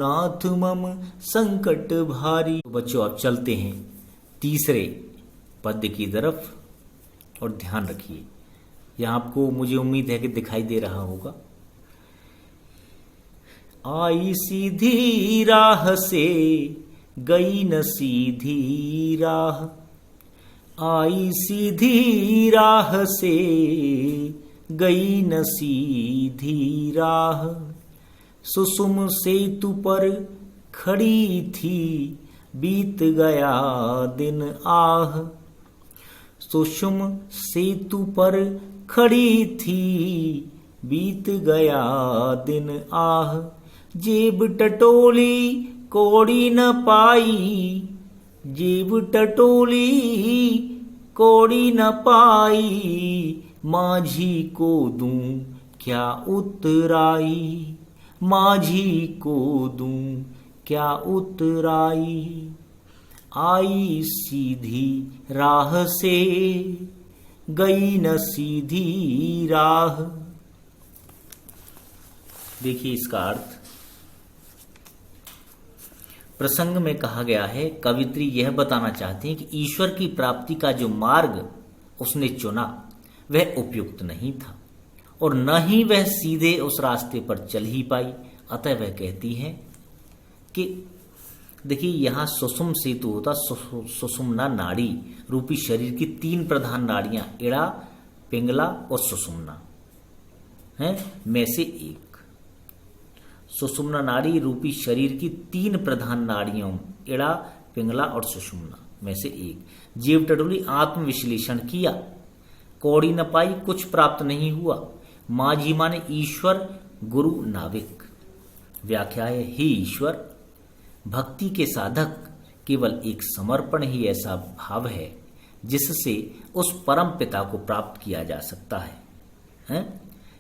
रघुनाथ मम संकट भारी। तो बच्चों अब चलते हैं तीसरे पद्य की तरफ और ध्यान रखिए, यह आपको मुझे उम्मीद है कि दिखाई दे रहा होगा। आई सीधी राह से गई न सीधी राह, आई सीधी राह से गई न सीधी राह, सुसुम सेतु पर खड़ी थी बीत गया दिन आह, सुषुम सेतु पर खड़ी थी बीत गया दिन आह, जेब टटोली कौड़ी न पाई, जेब टटोली कौड़ी न पाई, माझी को दूं क्या उतराई, माझी को दूं क्या उतराई, आई सीधी राह से गई न सीधी राह। देखिए इसका अर्थ, प्रसंग में कहा गया है, कवित्री यह बताना चाहती हैं कि ईश्वर की प्राप्ति का जो मार्ग उसने चुना वह उपयुक्त नहीं था और न ही वह सीधे उस रास्ते पर चल ही पाई। अतः वह कहती हैं कि देखिए यहां सुषुम सेतु होता, सुषुम्ना नाड़ी रूपी शरीर की तीन प्रधान नाड़ियां इड़ा, पिंगला और सुषुम्ना है में से एक। सुषुम्ना नाड़ी रूपी शरीर की तीन प्रधान नाड़ियों इड़ा, पिंगला और सुषुम्ना में से एक। जेब टटोली आत्म विश्लेषण किया, कौड़ी न पाई कुछ प्राप्त नहीं हुआ, माझी माने ईश्वर, गुरु नाविक। व्याख्या है, हे ईश्वर, भक्ति के साधक केवल एक समर्पण ही ऐसा भाव है जिससे उस परम पिता को प्राप्त किया जा सकता है?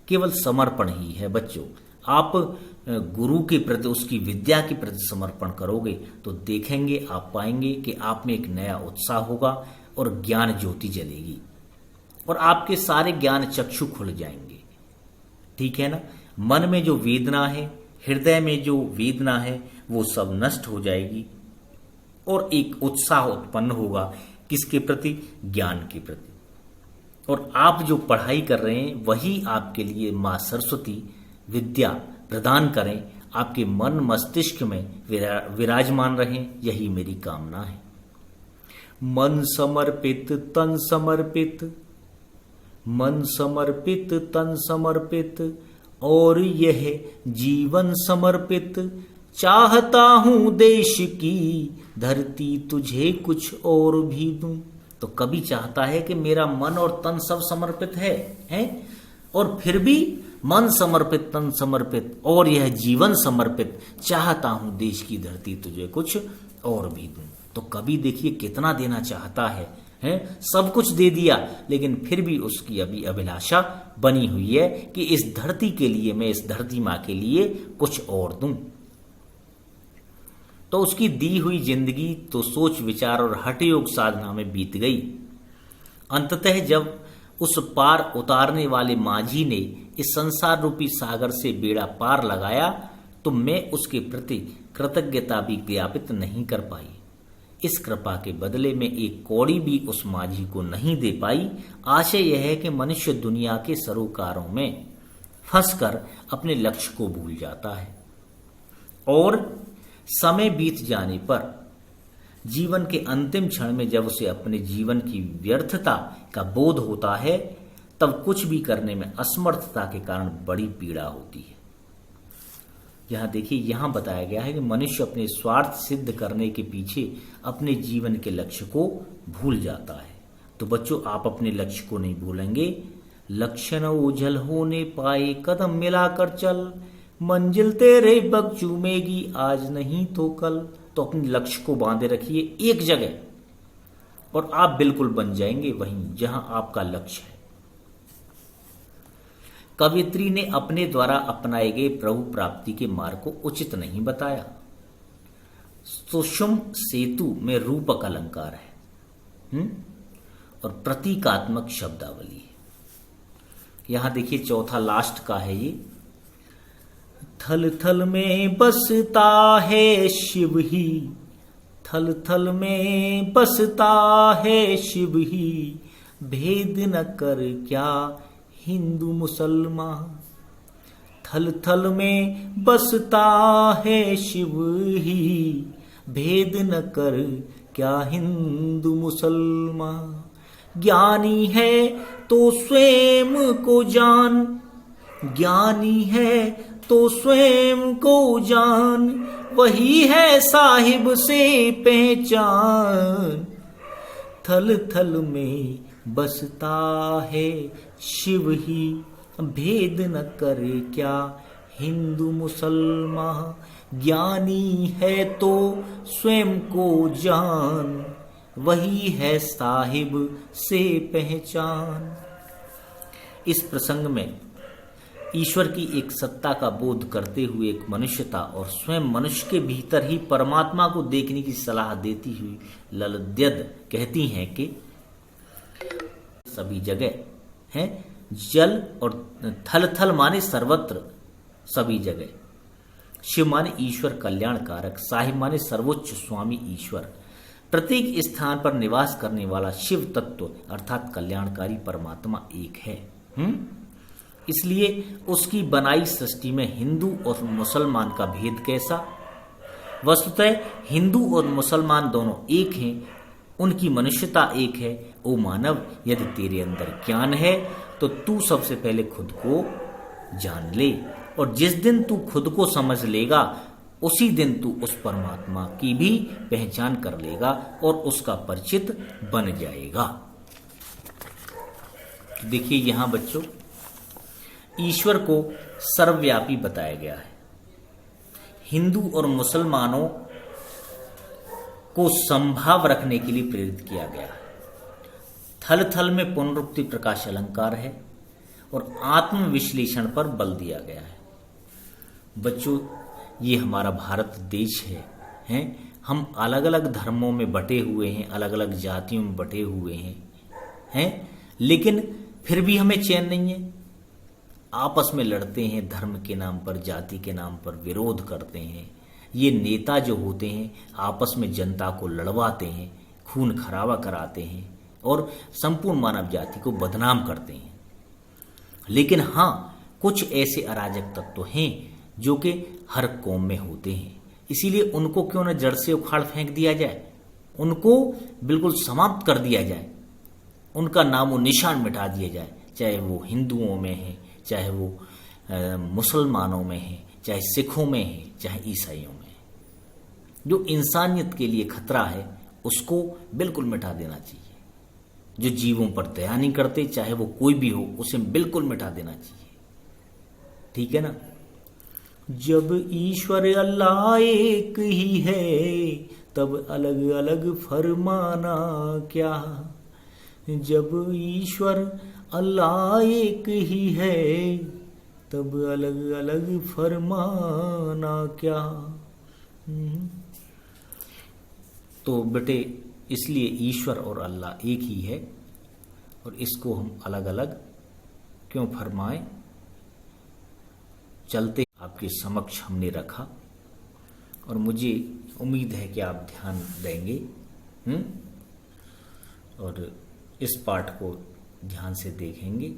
केवल समर्पण ही है। बच्चों आप गुरु के प्रति, उसकी विद्या के प्रति समर्पण करोगे तो देखेंगे, आप पाएंगे कि आप में एक नया उत्साह होगा और ज्ञान ज्योति जलेगी और आपके सारे ज्ञान चक्षु खुल जाएंगे। ठीक है ना? मन में जो वेदना है, हृदय में जो वेदना है, वो सब नष्ट हो जाएगी और एक उत्साह उत्पन्न होगा किसके प्रति? ज्ञान के प्रति। और आप जो पढ़ाई कर रहे हैं वही आपके लिए मां सरस्वती विद्या प्रदान करें, आपके मन मस्तिष्क में विराजमान रहें, यही मेरी कामना है। मन समर्पित तन समर्पित, मन समर्पित तन समर्पित और यह जीवन समर्पित, चाहता हूं देश की धरती तुझे कुछ और भी दूं। तो कवि चाहता है कि मेरा मन और तन सब समर्पित है और फिर भी मन समर्पित तन समर्पित और यह जीवन समर्पित, चाहता हूं देश की धरती तुझे कुछ और भी दूं। तो कवि देखिए कितना देना चाहता है, सब कुछ दे दिया लेकिन फिर भी उसकी अभी अभिलाषा बनी हुई है कि इस धरती के लिए, मैं इस धरती मां के लिए कुछ और दूं। तो उसकी दी हुई जिंदगी तो सोच विचार और हठयोग साधना में बीत गई। अंततः जब उस पार उतारने वाले माझी ने इस संसार रूपी सागर से बेड़ा पार लगाया तो मैं उसके प्रति कृतज्ञता भी ज्ञापित नहीं कर पाई। इस कृपा के बदले में एक कौड़ी भी उस माझी को नहीं दे पाई। आशय यह है कि मनुष्य दुनिया के सरोकारों में फंसकर अपने लक्ष्य को भूल जाता है और समय बीत जाने पर जीवन के अंतिम क्षण में जब उसे अपने जीवन की व्यर्थता का बोध होता है तब कुछ भी करने में असमर्थता के कारण बड़ी पीड़ा होती है। यहां देखिए, यहां बताया गया है कि मनुष्य अपने स्वार्थ सिद्ध करने के पीछे अपने जीवन के लक्ष्य को भूल जाता है। तो बच्चों आप अपने लक्ष्य को नहीं भूलेंगे। लक्ष्य न ओझल होने पाए, कदम मिलाकर चल, मंजिल तेरे बग चूमेगी आज नहीं तो कल। तो अपने लक्ष्य को बांधे रखिए एक जगह और आप बिल्कुल बन जाएंगे वहीं जहां आपका लक्ष्य है। कवित्री ने अपने द्वारा अपनाए गए प्रभु प्राप्ति के मार्ग को उचित नहीं बताया। सुषुम सेतु में रूपक अलंकार है और प्रतीकात्मक शब्दावली है। यहां देखिए चौथा लास्ट का है ये, थल थल में बसता है शिव ही, थल थल में बसता है शिव ही, भेद न कर क्या हिंदू मुसलमान। थल थल में बसता है शिव ही, भेद न कर क्या हिंदू मुसलमान। ज्ञानी है तो स्वयं को जान, ज्ञानी है तो स्वयं को जान, वही है साहिब से पहचान। थल थल में बसता है शिव ही, भेद न करे क्या हिंदू मुसलमान। ज्ञानी है तो स्वयं को जान, वही है साहिब से पहचान। इस प्रसंग में ईश्वर की एक सत्ता का बोध करते हुए एक मनुष्यता और स्वयं मनुष्य के भीतर ही परमात्मा को देखने की सलाह देती हुई ललद्यद कहती हैं कि सभी जगह है जल, और थल थल माने सर्वत्र सभी जगह, शिव माने ईश्वर कल्याणकारक, साहिब माने सर्वोच्च स्वामी ईश्वर, प्रत्येक स्थान पर निवास करने वाला शिव तत्व अर्थात कल्याणकारी परमात्मा एक है। इसलिए उसकी बनाई सृष्टि में हिंदू और मुसलमान का भेद कैसा? वस्तुतः हिंदू और मुसलमान दोनों एक हैं, उनकी मनुष्यता एक है। ओ मानव, यदि तेरे अंदर ज्ञान है तो तू सबसे पहले खुद को जान ले, और जिस दिन तू खुद को समझ लेगा उसी दिन तू उस परमात्मा की भी पहचान कर लेगा और उसका परिचित बन जाएगा। देखिए यहां बच्चों, ईश्वर को सर्वव्यापी बताया गया है। हिंदू और मुसलमानों को संभाव रखने के लिए प्रेरित किया गया है। थल थल में पुनरुक्ति प्रकाश अलंकार है और आत्म विश्लेषण पर बल दिया गया है। बच्चों, ये हमारा भारत देश है, हम अलग अलग धर्मों में बटे हुए हैं, अलग अलग जातियों में बटे हुए हैं, लेकिन फिर भी हमें चैन नहीं है। आपस में लड़ते हैं, धर्म के नाम पर, जाति के नाम पर विरोध करते हैं। ये नेता जो होते हैं आपस में जनता को लड़वाते हैं, खून खराबा कराते हैं और संपूर्ण मानव जाति को बदनाम करते हैं। लेकिन हाँ, कुछ ऐसे अराजक तत्व हैं जो कि हर कौम में होते हैं, इसीलिए उनको क्यों न जड़ से उखाड़ फेंक दिया जाए, उनको बिल्कुल समाप्त कर दिया जाए, उनका नामो निशान मिटा दिया जाए, चाहे वो हिंदुओं में है, चाहे वो मुसलमानों में है, चाहे सिखों में है, चाहे ईसाइयों में है। जो इंसानियत के लिए खतरा है उसको बिल्कुल मिटा देना चाहिए। जो जीवों पर दया नहीं करते, चाहे वो कोई भी हो, उसे बिल्कुल मिटा देना चाहिए। ठीक है ना? जब ईश्वर अल्लाह एक ही है तब अलग अलग फरमाना क्या। जब ईश्वर अल्लाह एक ही है तब अलग अलग फरमाना क्या। तो बेटे, इसलिए ईश्वर और अल्लाह एक ही है और इसको हम अलग अलग क्यों फरमाएं, चलते आपके समक्ष हमने रखा और मुझे उम्मीद है कि आप ध्यान देंगे और इस पाठ को ध्यान से देखेंगे।